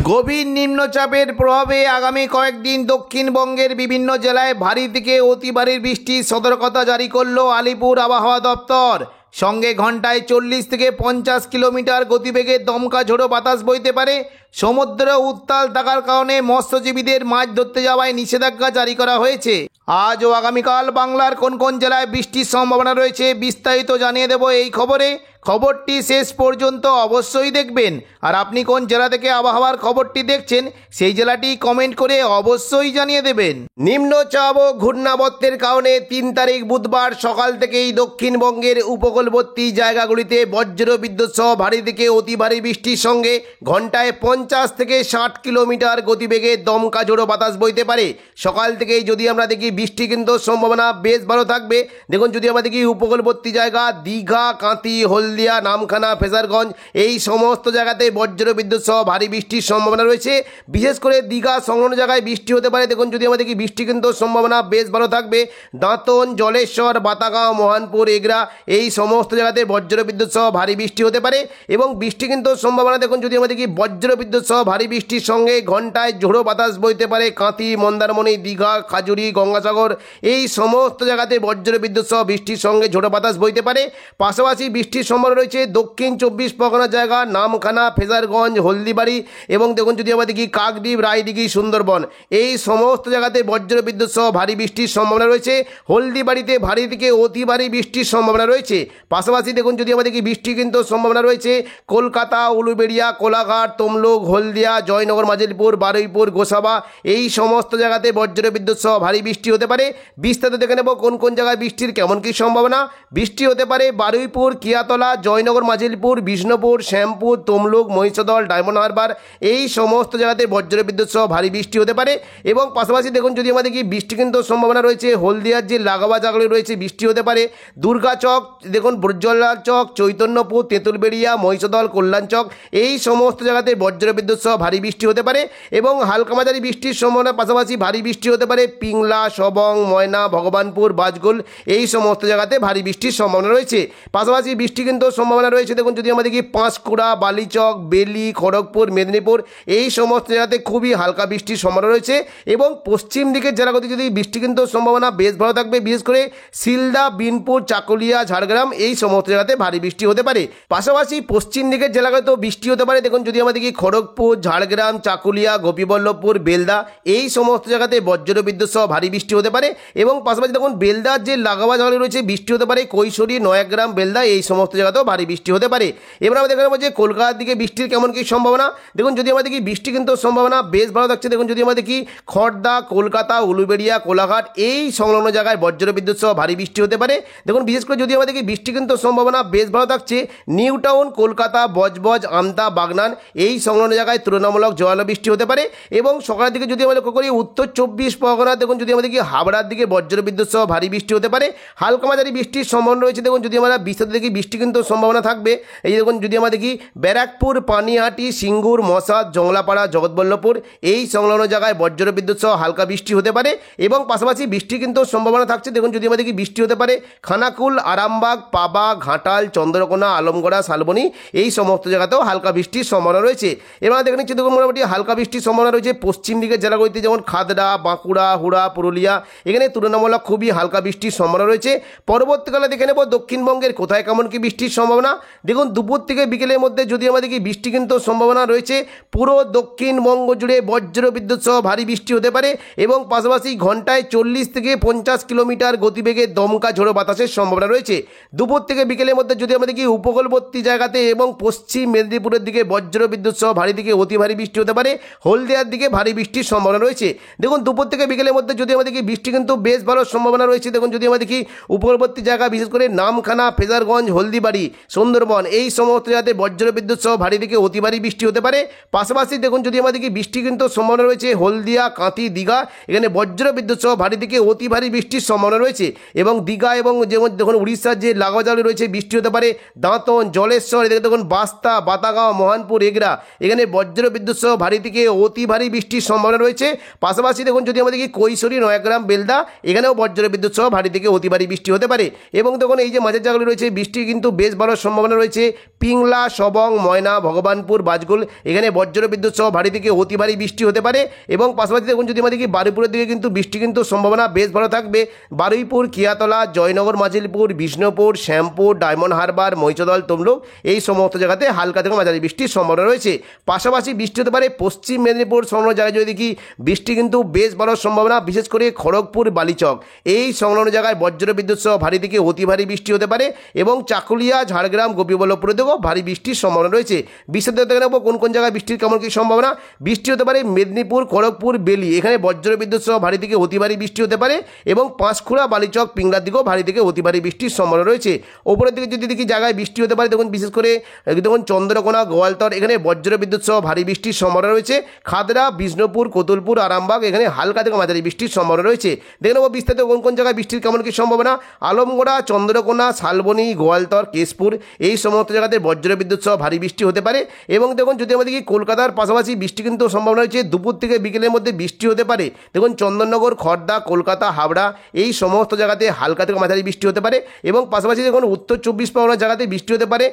গভীর নিম্নচাপের প্রভাবে আগামী কয়েকদিন দক্ষিণবঙ্গের বিভিন্ন জেলায় ভারী থেকে অতি ভারী বৃষ্টির সতর্কতা জারি করল আলিপুর আবহাওয়া দপ্তর। সঙ্গে ঘন্টায় 40 থেকে 50 কিলোমিটার গতিবেগে দমকা ঝোড়ো বাতাস বইতে পারে। সমুদ্র উত্তাল থাকার কারণে মৎস্যজীবীদের মাছ ধরতে যাওয়ায় নিষেধাজ্ঞা জারি করা হয়েছে। আজ ও আগামীকাল বাংলার কোন কোন জেলায় বৃষ্টির সম্ভাবনা রয়েছে বিস্তারিত জানিয়ে দেব এই খবরে। খবরটি শেষ পর্যন্ত অবশ্যই দেখবেন। আর আপনি কোন জেলা থেকে আবহাওয়ার খবরটি দেখছেন সেই জেলাটি কমেন্ট করে অবশ্যই জানিয়ে দেবেন। নিম্নচাপ ও ঘূর্ণাবর্তের কারণে 3 তারিখ বুধবার সকাল থেকেই দক্ষিণবঙ্গের উপকূলবর্তী জায়গাগুলিতে বজ্র বিদ্যুৎ সহ ভারী থেকে অতি ভারী বৃষ্টির সঙ্গে ঘন্টায় 50 থেকে 60 কিলোমিটার গতিবেগে দমকা ঝোড়ো বাতাস বইতে পারে। সকাল থেকেই যদি আমরা দেখি বৃষ্টি কিন্তু সম্ভাবনা বেশ ভালো থাকবে। দেখুন, যদি আমরা দেখি উপকূলবর্তী জায়গা দীঘা, কাঁথি, হলদিয়া, নামখানা, ফেজারগঞ্জ এই সমস্ত জায়গাতে বজ্র বিদ্যুৎ সহ ভারী বৃষ্টির সম্ভাবনা রয়েছে। বিশেষ করে দীঘা সংলগ্ন জায়গায় বৃষ্টি হতে পারে। দেখুন, যদি আমরা দেখি বৃষ্টি কিন্তু সম্ভাবনা বেশ ভালো থাকবে। দাঁতন, জলেশ্বর, বাতাগাঁও, মোহনপুর, এগরা এই সমস্ত জায়গাতে বজ্র বিদ্যুৎ সহ ভারী বৃষ্টি হতে পারে এবং বৃষ্টি কিন্তু সম্ভাবনা দেখুন যদি আমরা দেখি বজ্র বিদ্যুৎ সহ ভারী বৃষ্টির সঙ্গে ঘন্টায় ঝোড়ো বাতাস বইতে পারে। কাঁথি, মন্দারমণি, দীঘা, খাজুরি, গঙ্গাসাগর এই সমস্ত জায়গাতে বজ্র বিদ্যুৎ সহ বৃষ্টির সঙ্গে ঝোড়ো বাতাস বইতে পারে। পাশাপাশি বৃষ্টির সম্ভাবনা রয়েছে দক্ষিণ 24 পরগনা জায়গা, নামখানা, ফেজারগঞ্জ, হলদিবাড়ি এবং দেখুন যদি আমরা দেখি কাকদ্বীপ, রায়দিঘি, সুন্দরবন এই সমস্ত জায়গাতে বজ্র বিদ্যুৎ সহ ভারী বৃষ্টির সম্ভাবনা রয়েছে। হলদিবাড়িতে ভারী থেকে অতি ভারী বৃষ্টির সম্ভাবনা রয়েছে। পাশাপাশি দেখুন যদি আমরা দেখি বৃষ্টি কিন্তু সম্ভাবনা রয়েছে কলকাতা, উলুবেড়িয়া, কোলাঘাট, তমলুক, হলদিয়া, জয়নগর, মাজিলপুর, বারুইপুর, গোসাবা এই সমস্ত জায়গাতে বজ্র বিদ্যুৎ সহ ভারী বৃষ্টি হতে পারে। বিস্তারিত দেখে নেব কোন কোন জায়গায় বৃষ্টির কেমন কী সম্ভাবনা। বৃষ্টি হতে পারে বারুইপুর, কিয়াতলা, জয়নগর, মাজিলপুর, বিষ্ণুপুর, শ্যামপুর, তমলুক, মহিষাদল, ডায়মন্ড হারবার এই সমস্ত জায়গাতে বজ্র বিদ্যুৎ সহ ভারী বৃষ্টি হতে পারে। এবং পাশাপাশি দেখুন যদি আমরা দেখি বৃষ্টি কিন্তু সম্ভাবনা রয়েছে হলদিয়ার যে লাগোয়া জায়গাগুলি রয়েছে বৃষ্টি হতে পারে। দুর্গাচক, দেখুন ব্রজলাল চক, চৈতন্যপুর, তেঁতুলবেড়িয়া, মহিষাদল, কল্যাণচক এই সমস্ত জায়গাতে বজ্র বিদ্যুৎ সহ ভারী বৃষ্টি হতে পারে এবং হালকা মাঝারি বৃষ্টির সম্ভাবনার পাশাপাশি ভারী বৃষ্টি হতে পারে পিংলা, সবং, ময়না, ভগবানপুর, বাজগুল এই সমস্ত জায়গাতে ভারী বৃষ্টির সম্ভাবনা রয়েছে। পাশাপাশি বৃষ্টি কিন্তু সম্ভাবনা রয়েছে দেখুন যদি আমরা দেখি পাঁশকুড়া, বালিচক, বেলি, খড়গপুর, মেদিনীপুর এই সমস্ত জায়গাতে খুবই হালকা বৃষ্টির সম্ভাবনা রয়েছে এবং পশ্চিম দিকের জেলাগুলিতে যদি বৃষ্টি কিন্তু সম্ভাবনা বেশ ভালো থাকবে। বিশেষ করে শিলদা, বিনপুর, চাকুলিয়া, ঝাড়গ্রাম এই সমস্ত জায়গাতে ভারী বৃষ্টি হতে পারে। পাশাপাশি পশ্চিম দিকের জেলাগুলিতেও বৃষ্টি হতে পারে। দেখুন যদি আমরা দেখি খড়গপুর, ঝাড়গ্রাম, চাকুলিয়া, গোপীবল্লভপুর, বেলদা এই সমস্ত জায়গাতে বজ্র বিদ্যুৎ সহ ভারী বৃষ্টি হতে পারে এবং পাশাপাশি দেখুন বেলদার যে লাগোয়া জায়গাগুলি রয়েছে বৃষ্টি হতে পারে কৈশোরী, নয়াগ্রাম, বেলদা এই সমস্ত জায়গাতেও ভারী বৃষ্টি হতে পারে। এবার আমরা দেখে নেব যে কলকাতার দিকে বৃষ্টির কেমন কী সম্ভাবনা। দেখুন যদি আমরা দেখি বৃষ্টি কিন্তু সম্ভাবনা বেশ ভালো থাকছে। দেখুন যদি আমরা দেখি খড়দা, কলকাতা, উলুবেড়িয়া, কোলাঘাট এই সংলগ্ন জায়গায় বজ্র বিদ্যুৎ সহ ভারী বৃষ্টি হতে পারে। দেখুন বিশেষ করে যদি আমরা দেখি বৃষ্টি কিন্তু সম্ভাবনা বেশ ভালো থাকছে নিউ টাউন, কলকাতা, বজবজ, আমতা, বাগনান এই সংলগ্ন জায়গায় তুলনামূলক জোরালো বৃষ্টি হতে পারে। এবং সকালের দিকে যদি আমরা লক্ষ্য করি উত্তর 24 পরগনা দেখুন যদি আমরা দেখি হাবড়ার দিকে বজ্র বিদ্যুৎ সহ ভারী বৃষ্টি হতে পারে। হালকা মাঝারি বৃষ্টির সম্ভাবনা রয়েছে। দেখুন যদি আমরা বিস্তারিত দেখি বৃষ্টি কিন্তু সম্ভাবনা থাকবে। এই দেখুন যদি আমরা দেখি ব্যারাকপুর, পানিহাটি, সিঙ্গুর, মশাদ, জংলাপাড়া, জগৎবল্লভপুর এই সংলগ্ন জায়গায় বজ্র বিদ্যুৎ সহ হালকা বৃষ্টি হতে পারে এবং পাশাপাশি বৃষ্টি কিন্তু সম্ভাবনা থাকছে। দেখুন যদি আমরা দেখি বৃষ্টি হতে পারে খানাকুল, আরামবাগ, পাবা, ঘাটাল, চন্দ্রকোনা, আলমগড়া, শালবনী এই সমস্ত জায়গাতেও হালকা বৃষ্টির সম্ভাবনা রয়েছে। এবার দেখে নিচ্ছি দেখুন মোটামুটি হালকা বৃষ্টির সম্ভাবনা রয়েছে পশ্চিম দিকের জেলাগুলিতে যেমন খাদড়া, বাঁকুড়া, হুড়া, পুরুলিয়া এখানে তুলনামূলক খুবই হালকা বৃষ্টির সম্ভাবনা রয়েছে। পরবর্তীকালে দেখে নেব দক্ষিণবঙ্গের কোথায় কেমন কি বৃষ্টির সম্ভাবনা। দেখুন দুপুর থেকে বিকেলের মধ্যে যদি আমরা দেখি বৃষ্টি কিন্তু সম্ভাবনা রয়েছে পুরো দক্ষিণবঙ্গ জুড়ে বজ্র বিদ্যুৎ সহ ভারী বৃষ্টি হতে পারে এবং পাশাপাশি ঘন্টায় 40 থেকে 50 কিলোমিটার গতিবেগে দমকা ঝোড়ো বাতাসের সম্ভাবনা রয়েছে। দুপুর থেকে বিকেলের মধ্যে যদি আমরা দেখি উপকূলবর্তী জায়গাতে এবং পশ্চিম মেদিনীপুরের দিকে বজ্র বিদ্যুৎ সহ ভারী থেকে অতি ভারী বৃষ্টি হতে পারে। হলদিয়ার দিকে ভারী বৃষ্টির সম্ভাবনা রয়েছে। দেখুন দুপুর থেকে বিকেলের মধ্যে যদি আমরা দেখি বৃষ্টি কিন্তু বেশ ভালো সম্ভাবনা রয়েছে। দেখুন যদি আমরা দেখি উপকূলবর্তী জায়গা বিশেষ করে নামখানা, ফেজারগঞ্জ, হলদিবাড়ি, সুন্দরবন এই সমস্ত জায়গাতে বজ্র বিদ্যুৎ সহ ভারী থেকে অতি ভারী বৃষ্টি হতে পারে। পাশাপাশি দেখুন যদি আমরা দেখি বৃষ্টি কিন্তু সম্ভাবনা রয়েছে হলদিয়া, কাঁথি, দীঘা এখানে বজ্র বিদ্যুৎ সহ ভারী থেকে অতি ভারী বৃষ্টির সম্ভাবনা রয়েছে এবং দীঘা এবং যেমন দেখুন উড়িষ্যার যে লাগোয়া জায়গাগুলি রয়েছে বৃষ্টি হতে পারে দাঁতন, জলেশ্বর এদিকে দেখুন বাস্তা, বাতাগাঁও, মোহনপুর, এগরা এখানে বজ্র বিদ্যুৎ সহ ভারী থেকে অতি ভারী বৃষ্টির সম্ভাবনা রয়েছে। পাশাপাশি দেখুন যদি আমরা দেখি কৈশোরী, নয়াগ্রাম, বেলদা এখানেও বজ্র বিদ্যুৎ সহ ভারী থেকে অতি ভারী বৃষ্টি হতে পারে এবং দেখুন এই যে মাঝের জায়গাগুলি রয়েছে বৃষ্টি কিন্তু বেশ বেশ ভালো সম্ভাবনা রয়েছে। পিংলা, সবং, ময়না, ভগবানপুর, বাজগুল এখানে বজ্র বিদ্যুৎ সহ ভারী থেকে অতি ভারী বৃষ্টি হতে পারে। এবং পাশাপাশি দেখুন যদি আমরা দেখি বারুইপুরের দিকে কিন্তু বৃষ্টি কিন্তু সম্ভাবনা বেশ ভালো থাকবে। বারুইপুর, কিয়াতলা, জয়নগর, মাজিলপুর, বিষ্ণুপুর, শ্যামপুর, ডায়মন্ড হারবার, মৈচদল, তমলুক এই সমস্ত জায়গাতে হালকা থেকে মাঝারি বৃষ্টির সম্ভাবনা রয়েছে। পাশাপাশি বৃষ্টি হতে পারে পশ্চিম মেদিনীপুর সংলগ্ন জায়গায় যদি দেখি বৃষ্টি কিন্তু বেশ ভালো সম্ভাবনা, বিশেষ করে খড়গপুর, বালিচক এই সংলগ্ন জায়গায় বজ্র বিদ্যুৎ সহ ভারী থেকে অতি ভারী বৃষ্টি হতে পারে। এবং চাকুলিয়া, ঝাড়গ্রাম, গোপীবল্লভপুরে দেখো ভারী বৃষ্টির সম্ভাবনা রয়েছে। বিস্তারিত দেখে নেবো কোন কোন জায়গায় বৃষ্টির কেমন কী সম্ভাবনা। বৃষ্টি হতে পারে মেদিনীপুর, খড়গপুর, বেলি এখানে বজ্র বিদ্যুৎ সহ ভারী থেকে অতি ভারী বৃষ্টি হতে পারে। এবং পাঁশকুড়া, বালিচক, পিংলার দিকেও ভারী থেকে অতি ভারী বৃষ্টির সম্ভাবনা রয়েছে। ওপরের দিকে যদি দেখি জায়গায় বৃষ্টি হতে পারে দেখুন বিশেষ করে দেখুন চন্দ্রকোনা, গোয়ালতর এখানে বজ্র বিদ্যুৎ সহ ভারী বৃষ্টির সম্ভাবনা রয়েছে। খাদরা, বিষ্ণুপুর, কোতুলপুর, আরামবাগ এখানে হালকা থেকে মাঝারি বৃষ্টির সম্ভাবনা রয়েছে। দেখে নেবো বিস্তারিত কোন কোন জায়গায় বৃষ্টির কেমন কী সম্ভাবনা। আলমগোড়া, চন্দ্রকোনা, শালবনী, গোয়ালতর, কেশপুর এই সমস্ত জায়গাতে বজ্র বিদ্যুৎ সহ ভারী বৃষ্টি হতে পারে। এবং দেখুন যদি আমাদের কি কলকাতার পাশাপাশি বৃষ্টি কিন্তু সম্ভাবনা রয়েছে, দুপুর থেকে বিকেলের মধ্যে বৃষ্টি হতে পারে। দেখুন চন্দননগর, খড়দা, কলকাতা, হাবড়া এই সমস্ত জায়গাতে হালকা থেকে মাঝারি বৃষ্টি হতে পারে। এবং পাশাপাশি দেখুন উত্তর 24 পরগনার জায়গাতে বৃষ্টি হতে পারে।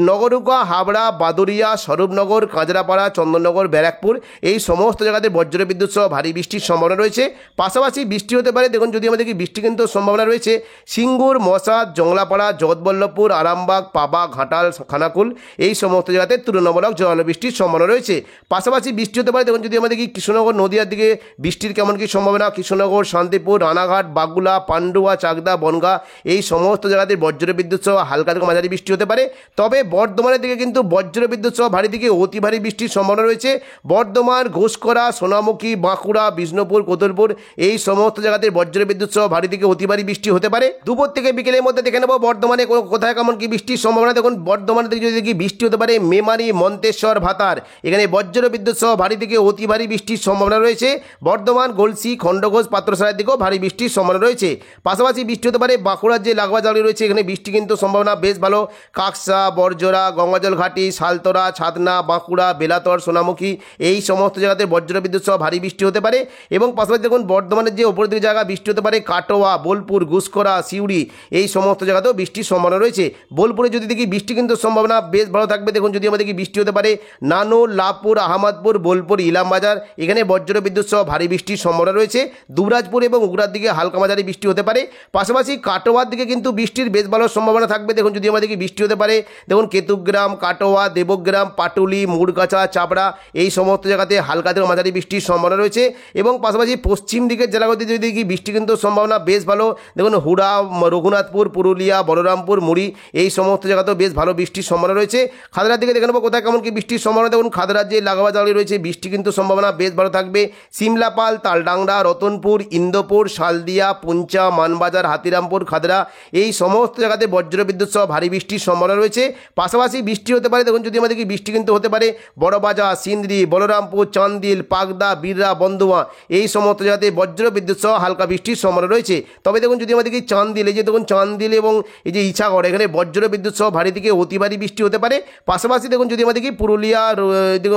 নগরুকা, হাবড়া, বাদুরিয়া, স্বরূপনগর, কাঁচরাপাড়া, চন্দননগর, ব্যারাকপুর এই সমস্ত জায়গাতে বজ্র বিদ্যুৎ সহ ভারী বৃষ্টির সম্ভাবনা রয়েছে। পাশাপাশি বৃষ্টি হতে পারে দেখুন যদি আমাদের কি বৃষ্টি কিন্তু সম্ভাবনা রয়েছে সিঙ্গুর, মশাদ, জংলাপাড়া, জগৎবল্লভপুর, আরামবাগ, পাবা, ঘাটাল, খানাকুল এই সমস্ত জায়গাতে তুলনামূলক জল বৃষ্টির সম্ভাবনা রয়েছে। পাশাপাশি বৃষ্টি হতে পারে দেখুন যদি আমাদের কি কৃষ্ণনগর, নদিয়ার দিকে বৃষ্টির কেমন কী সম্ভাবনা। কৃষ্ণনগর, শান্তিপুর, রানাঘাট, বাগুলা, পান্ডুয়া, চাকদা, বনগাঁ এই সমস্ত জায়গাতে বজ্র বিদ্যুৎ সহ হালকা থেকে মাঝারি বৃষ্টি হতে পারে। তবে বর্ধমানের দিকে কিন্তু বজ্র বিদ্যুৎ সহ ভারী থেকে অতি ভারী বৃষ্টির সম্ভাবনা রয়েছে। বর্ধমান, ঘোষকরা, সোনামুখী, বাঁকুড়া, বিষ্ণুপুর, কোতুলপুর এই সমস্ত জায়গাতে বজ্র বিদ্যুৎ সহ ভারী থেকে অতি ভারী বৃষ্টি হতে পারে। দুপুর থেকে বিকেলের মধ্যে দেখে নেব বর্ধমানে কোথায় কেমন কি বৃষ্টির সম্ভাবনা। দেখুন বর্ধমানের দিকে যদি দেখি বৃষ্টি হতে পারে মেমারি, মন্তেশ্বর, ভাতার এখানে বজ্র বিদ্যুৎ সহ ভারী থেকে অতি ভারী বৃষ্টির সম্ভাবনা রয়েছে। বর্ধমান, গলসি, খণ্ডঘোষ, পাত্রসারের দিকেও ভারী বৃষ্টির সম্ভাবনা রয়েছে। পাশাপাশি বৃষ্টি হতে পারে বাঁকুড়ার যে লাগোয়া জায়গা রয়েছে এখানে বৃষ্টি কিন্তু সম্ভাবনা বেশ ভালো। কাকসা, বরজোড়া, গঙ্গাজল ঘাটি, শালতরা, ছাতনা, বাঁকুড়া, বেলাতর, সোনামুখী এই সমস্ত জায়গাতে বজ্র বিদ্যুৎ সহ ভারী বৃষ্টি হতে পারে। এবং পাশাপাশি দেখুন বর্ধমানের যে ওপরের দিকে জায়গা বৃষ্টি হতে পারে কাটোয়া, বোলপুর, ঘুসকরা, সিউড়ি এই সমস্ত জায়গাতেও বৃষ্টির সম্ভাবনা রয়েছে। বোলপুরে যদি দেখি বৃষ্টি কিন্তু সম্ভাবনা বেশ ভালো থাকবে। দেখুন যদি আমাদের কি বৃষ্টি হতে পারে নানুর, লাভপুর, আহমদপুর, বোলপুর, ইলামবাজার এখানে বজ্র বিদ্যুৎ সহ ভারী বৃষ্টির সম্ভাবনা রয়েছে। দুবরাজপুর এবং উগড়ার দিকে হালকা মাঝারি বৃষ্টি হতে পারে। পাশাপাশি কাটোয়ার দিকে কিন্তু বৃষ্টির বেশ ভালো সম্ভাবনা থাকবে। দেখুন যদি আমাদের কি বৃষ্টি হতে পারে দেখুন কেতুগ্রাম, কাটোয়া, দেবগ্রাম, পাটুলি, মুড়গাছা, চাপড়া এই সমস্ত জায়গাতে হালকা থেকে মাঝারি বৃষ্টির সম্ভাবনা রয়েছে। এবং পাশাপাশি পশ্চিম দিকের জেলাগুলিতে যদি দেখি বৃষ্টি কিন্তু সম্ভাবনা বেশ ভালো। দেখুন হুড়া, রঘুনাথপুর, পুরুলিয়া, বলরামপুর, মুড়ি এই সমস্ত জায়গাতেও বেশ ভালো বৃষ্টির সম্ভাবনা রয়েছে। খাদরার দিকে দেখে নেবো কোথায় কেমন কি বৃষ্টির সম্ভাবনা। দেখুন খাদরার যে লাগোয়া জায়গাগুলি রয়েছে বৃষ্টি কিন্তু সম্ভাবনা বেশ ভালো থাকবে। সিমলাপাল, তালডাংরা, রতনপুর, ইন্দোপুর, শালদিয়া, পুঞ্চা, মানবাজার, হাতিরামপুর, খাদরা এই সমস্ত জায়গাতে বজ্র বিদ্যুৎ সহ ভারী বৃষ্টির সম্ভাবনা রয়েছে। পাশাপাশি বৃষ্টি হতে পারে দেখুন যদি আমাদের কি বৃষ্টি কিন্তু হতে পারে বড়বাজার, সিন্দ্রি, বলরামপুর, চান্দিল, পাগদা, বিররা, বন্ধুয়া এই সমস্ত জায়গাতে বজ্র বিদ্যুৎ সহ হালকা বৃষ্টির সম্ভাবনা রয়েছে। তবে দেখুন যদি আমাদের কি চান্দিল এই যে দেখুন চান্দিল এবং এই যে ইছাগড় এখানে বজ্র বিদ্যুৎ সহ ভারী থেকে অতি ভারী বৃষ্টি হতে পারে। পাশাপাশি দেখুন যদি আমাদের কি পুরুলিয়া,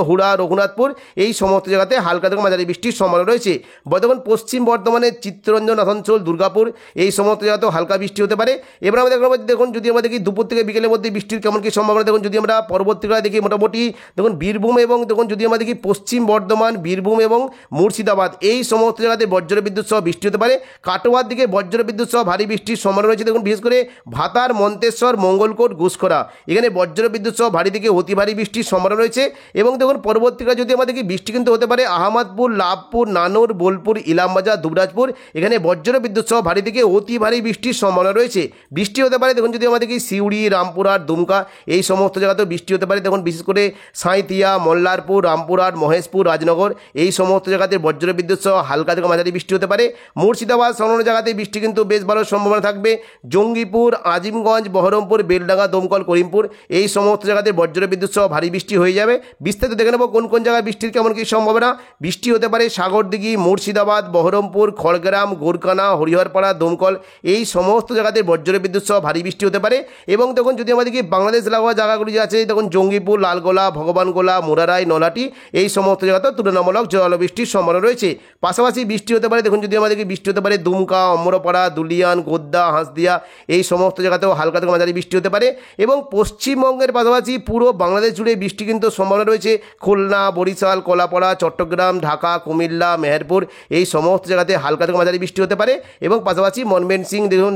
হুড়া, রঘুনাথপুর এই সমস্ত জায়গাতে হালকা থেকে মাঝারি বৃষ্টির সম্ভাবনা রয়েছে। বর্তমান পশ্চিম বর্ধমানের চিত্তরঞ্জন, আসানসোল, দুর্গাপুর এই সমস্ত জায়গাতেও হালকা বৃষ্টি হতে পারে। এবার আমরা দেখুন যদি আমাদের কি দুপুর থেকে বিকেলের মধ্যে বৃষ্টির কেমন কি সম্ভাবনা। দেখুন যদি আমরা পরবর্তীকালে দেখি মোটামুটি দেখুন বীরভূম এবং দেখুন যদি আমরা দেখি পশ্চিম বর্ধমান, বীরভূম এবং মুর্শিদাবাদ এই সমস্ত জায়গাতে বজ্র বিদ্যুৎ সহ বৃষ্টি হতে পারে। কাটোয়ার দিকে বজ্র বিদ্যুৎ সহ ভারী বৃষ্টির সম্ভাবনা রয়েছে। দেখুন বিশেষ করে ভাতার, মন্তেশ্বর, মঙ্গলকোট, ঘুসকরা এখানে বজ্র বিদ্যুৎ সহ ভারী থেকে অতি ভারী বৃষ্টির সম্ভাবনা রয়েছে। এবং দেখুন পরবর্তীকালে যদি আমাদের কি বৃষ্টি কিন্তু হতে পারে আহমদপুর, লাভপুর, নানুর, বোলপুর, ইলামবাজার, দুবরাজপুর এখানে বজ্র বিদ্যুৎ সহ ভারী থেকে অতি ভারী বৃষ্টির সম্ভাবনা রয়েছে। বৃষ্টি হতে পারে দেখুন যদি আমাদের কি সিউড়ি, রামপুরহাট, দুমকা এই সমস্ত জায়গাতেও বৃষ্টি হতে পারে। দেখুন বিশেষ করে সাঁইথিয়া, মল্লারপুর, রামপুরহাট, মহেশপুর, রাজনগর এই সমস্ত জায়গাতে বজ্র বিদ্যুৎ সহ হালকা থেকে মাঝারি বৃষ্টি হতে পারে। মুর্শিদাবাদ সংলগ্ন জায়গাতে বৃষ্টি কিন্তু বেশ ভালো সম্ভাবনা থাকবে। জঙ্গিপুর, আজিমগঞ্জ, বহরমপুর, বেলডাঙ্গা, দমকল, করিমপুর এই সমস্ত জায়গাতে বজ্র বিদ্যুৎ সহ ভারী বৃষ্টি হয়ে যাবে। বিস্তারিত দেখে নেব কোন কোন জায়গায় বৃষ্টির কেমন কী সম্ভাবনা। বৃষ্টি হতে পারে সাগরদিঘি, মুর্শিদাবাদ, বহরমপুর, খড়গ্রাম, গোরকানা, হরিহরপাড়া, দমকল এই সমস্ত জায়গাতে বজ্র বিদ্যুৎ সহ ভারী বৃষ্টি হতে পারে। এবং দেখুন যদি আমাদের কি বাংলাদেশ লাগোয়া জায়গাগুলি আছে দেখুন জঙ্গিপুর, লালগোলা, ভগবানগোলা, মুরারাই, নলাটি এই সমস্ত জায়গাতেও তুলনামূলক জলবৃষ্টির সম্ভাবনা রয়েছে। পাশাপাশি বৃষ্টি হতে পারে দেখুন যদি আমাদেরকে বৃষ্টি হতে পারে দুমকা, অমরপাড়া, দুলিয়ান, গোদ্দা, হাঁসদিয়া এই সমস্ত জায়গাতেও হালকা থেকে মাঝারি বৃষ্টি বৃষ্টি হতে পারে এবং পশ্চিমবঙ্গের পাশাপাশি পুরো বাংলাদেশ জুড়ে বৃষ্টি কিন্তু সম্ভাবনা রয়েছে। খুলনা, বরিশাল, কলাপাড়া, চট্টগ্রাম, ঢাকা, কুমিল্লা, মেহেরপুর এই সমস্ত জায়গাতে হালকা থেকে মাঝারি বৃষ্টি হতে পারে এবং পাশাপাশি ময়মনসিং দেখুন,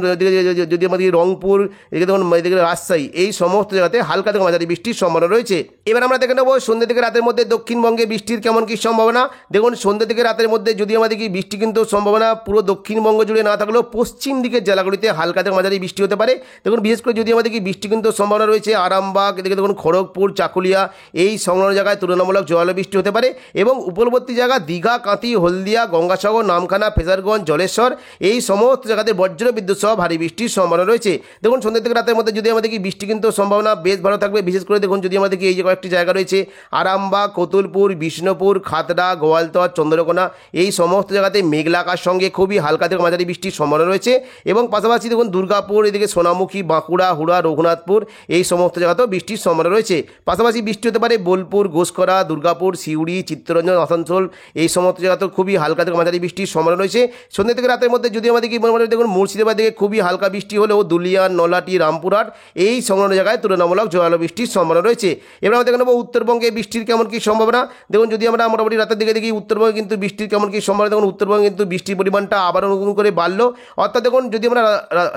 যদি আমাদের রংপুর, এদিকে দেখুন, এদিকে রাজশাহী এই সমস্ত জায়গাতে হালকা থেকে মাঝারি বৃষ্টির সম্ভাবনা রয়েছে। এবার আমরা দেখে নেব সন্ধ্যে থেকে রাতের মধ্যে দক্ষিণবঙ্গে বৃষ্টির কেমন কী সম্ভাবনা। দেখুন সন্ধ্যে থেকে রাতের মধ্যে যদি আমাদের কি বৃষ্টি কিন্তু সম্ভাবনা পুরো দক্ষিণবঙ্গ জুড়ে না থাকলেও পশ্চিম দিকের জেলাগুলিতে হালকা থেকে মাঝারি বৃষ্টি হতে পারে। দেখুন বিশেষ করে যদি আমাদের কি বৃষ্টি কিন্তু সম্ভাবনা রয়েছে আরামবাগ, এদিকে দেখুন খড়গপুর, চাকুলিয়া এই সংলগ্ন জায়গায় তুলনামূলক জোরালো বৃষ্টি হতে পারে এবং উপকূলবর্তী জায়গা দীঘা, কাঁথি, হলদিয়া, গঙ্গাসাগর, নামখানা, ফেজারগঞ্জ, জলেশ্বর এই সমস্ত জায়গাতে বজ্র বিদ্যুৎ সহ ভারী বৃষ্টির সম্ভাবনা রয়েছে। দেখুন সন্ধ্যা থেকে রাতের মধ্যে যদি আমাদের কি বৃষ্টি কিন্তু সম্ভাবনা বেশ ভালো থাকবে। বিশেষ করে দেখুন যদি আমাদের কি এই যে কয়েকটি জায়গা রয়েছে আরামবাগ, কতুলপুর, বিষ্ণুপুর, খাতড়া, গোয়ালতর, চন্দ্রকোনা এই সমস্ত জায়গাতে মেঘলা আকাশ সঙ্গে খুবই হালকা থেকে মাঝারি বৃষ্টির সম্ভাবনা রয়েছে এবং পাশাপাশি দেখুন দুর্গাপুর, এদিকে সোনামুখী, বাঁকুড়া, হুড়া, রঘুনাথপুর এই সমস্ত জায়গাতেও বৃষ্টির সম্ভাবনা রয়েছে। পাশাপাশি বৃষ্টি হতে পারে বোলপুর, ঘোষকরা, দুর্গাপুর, সিউড়ি, চিত্তরঞ্জন, আসানসোল এই সমস্ত জায়গাতেও খুবই হালকা থেকে মাঝারি বৃষ্টির সম্ভাবনা রয়েছে। সন্ধ্যা থেকে রাতের মধ্যে যদি আমাদের কি মোটামুটি দেখুন মুর্শিদাবাদ দিকে খুবই হালকা বৃষ্টি হলেও দুলিয়ান, নলাটি, রামপুরহাট এই সংলগ্ন জায়গায় তুলনামূলক জোরালো বৃষ্টির সম্ভাবনা রয়েছে। এবার আমরা দেখে নেব উত্তরবঙ্গে বৃষ্টির কেমন কী সম্ভাবনা। দেখুন যদি আমরা মোটামুটি রাতের দিকে দেখি উত্তরবঙ্গে কিন্তু বৃষ্টির কেমন কী সম্ভাবনা। দেখুন উত্তরবঙ্গে কিন্তু বৃষ্টির পরিমাণটা আবারও নতুন করে বাড়লো। অর্থাৎ দেখুন যদি আমরা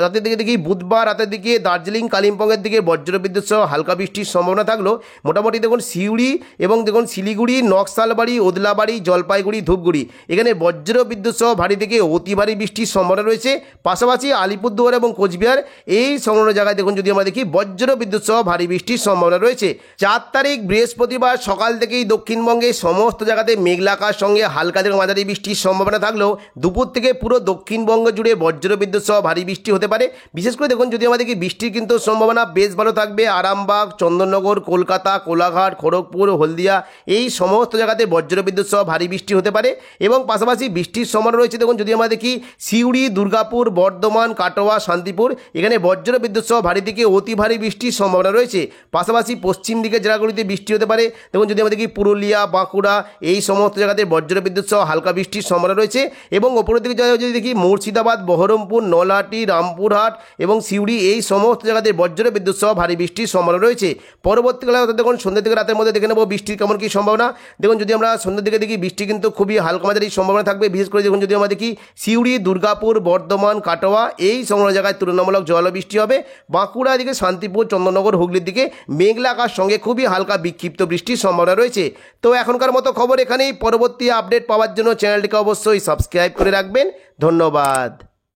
রাতের দিকে দেখি বুধবার রাতের দিকে দার্জিলিং, কালিম্পংয়ের দিকে বজ্রবিদ্যুৎ সহ হালকা বৃষ্টির সম্ভাবনা থাকলো। মোটামুটি দেখুন সিউড়ি এবং দেখুন শিলিগুড়ি, নকশালবাড়ি, ওদলাবাড়ি, জলপাইগুড়ি, ধূপগুড়ি এখানে বজ্রবিদ্যুৎ সহ ভারী থেকে অতি ভারী বৃষ্টির সম্ভাবনা রয়েছে। পাশাপাশি আলিপুরদুয়ার এবং কোচবিহার এই সংলগ্ন জায়গায় দেখুন যদি আমরা দেখি বজ্রবিদ্যুৎ সহ ভারী বৃষ্টির সম্ভাবনা রয়েছে। 4 তারিখ বৃহস্পতিবার সকাল থেকেই দক্ষিণবঙ্গে সমস্ত জায়গাতে মেঘলা আকাশ সঙ্গে হালকা থেকে মাঝারি বৃষ্টির সম্ভাবনা থাকলেও দুপুর থেকে পুরো দক্ষিণবঙ্গ জুড়ে বজ্রবিদ্যুৎ সহ ভারী বৃষ্টি হতে পারে। বিশেষ করে দেখুন যদি আমাদের কি বৃষ্টির কিন্তু সম্ভাবনা বেশ ভালো থাকবে আরামবাগ, চন্দননগর, কলকাতা, কোলাঘাট, খড়গপুর, হলদিয়া এই সমস্ত জায়গাতে বজ্রবিদ্যুৎ সহ ভারী বৃষ্টি হতে পারে এবং পাশাপাশি বৃষ্টির সম্ভাবনা রয়েছে। দেখুন যদি আমরা দেখি সিউড়ি, দুর্গাপুর, বর্ধমান, কাটোয়া, শান্তিপুর এখানে বজ্রবিদ্যুৎ সহ ভারী থেকে অতি ভারী বৃষ্টির সম্ভাবনা রয়েছে। পাশাপাশি পশ্চিম দিকের জেলাগুলিতে বৃষ্টি হতে পারে। দেখুন যদি আমরা দেখি পুরুলিয়া, বাঁকুড়া এই সমস্ত জায়গাতে বজ্রবিদ্যুৎ সহ হালকা বৃষ্টির সম্ভাবনা রয়েছে এবং ওপরের দিকে যদি দেখি মুর্শিদাবাদ, বহরমপুর, নলহাটি, রামপুরহাট এবং সিউড়ি এই সমস্ত জায়গাতে বজ্রবিদ্যুৎ সহ ভারী বৃষ্টির সম্ভাবনা রয়েছে। পরবর্তীকালে অর্থাৎ দেখুন সন্ধ্যা থেকে রাতের মধ্যে দেখে নেব বৃষ্টির কেমন কী সম্ভাবনা। দেখুন যদি আমরা সন্ধ্যের দিকে দেখি বৃষ্টি কিন্তু খুবই হালকা মাঝারি সম্ভাবনা থাকবে। বিশেষ করে দেখুন যদি আমরা দেখি সিউড়ি, দুর্গাপুর, বর্ধমান, কাটোয়া এই সংলগ্ন জায়গায় তুলনামূলক জোরালো বৃষ্টি হবে। বাঁকুড়া দিকে শান্তিপুর, চন্দননগর, হুগলির দিকে মেঘলা আকাশ সঙ্গে খুবই হালকা বিক্ষিপ্ত বৃষ্টির সম্ভাবনা রয়েছে। তো এখনকার মতো খবর এখানেই। পরবর্তী আপডেট পাওয়ার জন্য চ্যানেলটিকে অবশ্যই সাবস্ক্রাইব করে রাখবেন। ধন্যবাদ।